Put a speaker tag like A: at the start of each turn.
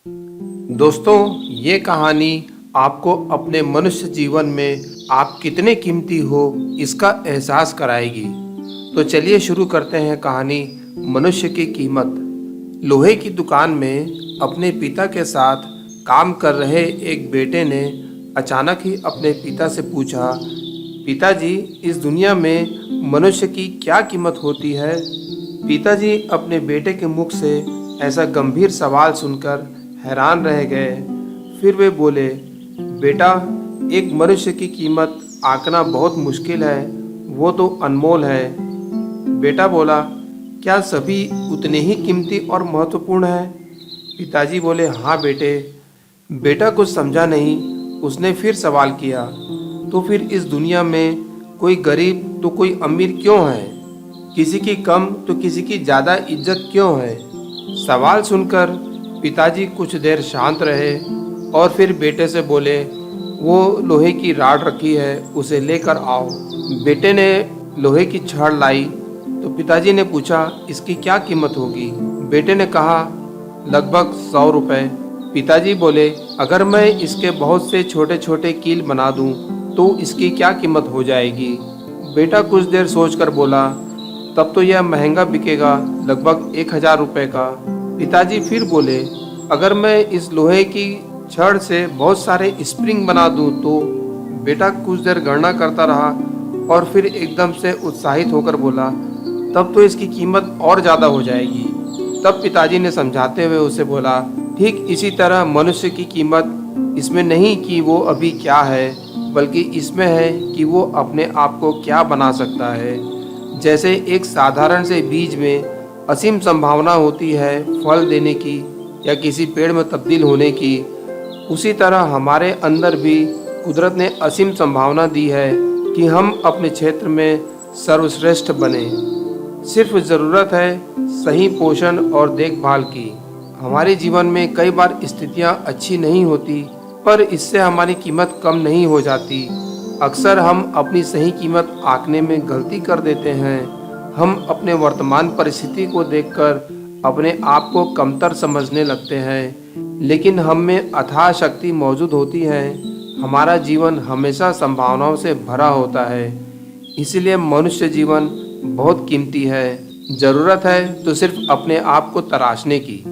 A: दोस्तों, ये कहानी आपको अपने मनुष्य जीवन में आप कितने कीमती हो इसका एहसास कराएगी। तो चलिए शुरू करते हैं कहानी मनुष्य की कीमत। लोहे की दुकान में अपने पिता के साथ काम कर रहे एक बेटे ने अचानक ही अपने पिता से पूछा, पिताजी, इस दुनिया में मनुष्य की क्या कीमत होती है? पिताजी अपने बेटे के मुख से ऐसा गंभीर सवाल सुनकर हैरान रह गए। फिर वे बोले, बेटा, एक मनुष्य की कीमत आंकना बहुत मुश्किल है, वो तो अनमोल है। बेटा बोला, क्या सभी उतने ही कीमती और महत्वपूर्ण हैं? पिताजी बोले, हाँ बेटे। बेटा कुछ समझा नहीं। उसने फिर सवाल किया, तो फिर इस दुनिया में कोई गरीब तो कोई अमीर क्यों है? किसी की कम तो किसी की ज़्यादा इज्जत क्यों है? सवाल सुनकर पिताजी कुछ देर शांत रहे और फिर बेटे से बोले, वो लोहे की राड रखी है, उसे लेकर आओ। बेटे ने लोहे की छड़ लाई तो पिताजी ने पूछा, इसकी क्या कीमत होगी? बेटे ने कहा, लगभग 100 रुपये। पिताजी बोले, अगर मैं इसके बहुत से छोटे छोटे कील बना दूं तो इसकी क्या कीमत हो जाएगी? बेटा कुछ देर सोचकर बोला, तब तो यह महंगा बिकेगा, लगभग 1000 रुपये का। पिताजी फिर बोले, अगर मैं इस लोहे की छड़ से बहुत सारे स्प्रिंग बना दूं तो? बेटा कुछ देर गणना करता रहा और फिर एकदम से उत्साहित होकर बोला, तब तो इसकी कीमत और ज़्यादा हो जाएगी। तब पिताजी ने समझाते हुए उसे बोला, ठीक इसी तरह मनुष्य की कीमत इसमें नहीं कि वो अभी क्या है, बल्कि इसमें है कि वो अपने आप को क्या बना सकता है। जैसे एक साधारण से बीज में असीम संभावना होती है फल देने की या किसी पेड़ में तब्दील होने की, उसी तरह हमारे अंदर भी कुदरत ने असीम संभावना दी है कि हम अपने क्षेत्र में सर्वश्रेष्ठ बने। सिर्फ ज़रूरत है सही पोषण और देखभाल की। हमारे जीवन में कई बार स्थितियां अच्छी नहीं होती, पर इससे हमारी कीमत कम नहीं हो जाती। अक्सर हम अपनी सही कीमत आंकने में गलती कर देते हैं। हम अपने वर्तमान परिस्थिति को देखकर अपने आप को कमतर समझने लगते हैं, लेकिन हम में अथाह शक्ति मौजूद होती है। हमारा जीवन हमेशा संभावनाओं से भरा होता है, इसलिए मनुष्य जीवन बहुत कीमती है। ज़रूरत है तो सिर्फ अपने आप को तराशने की।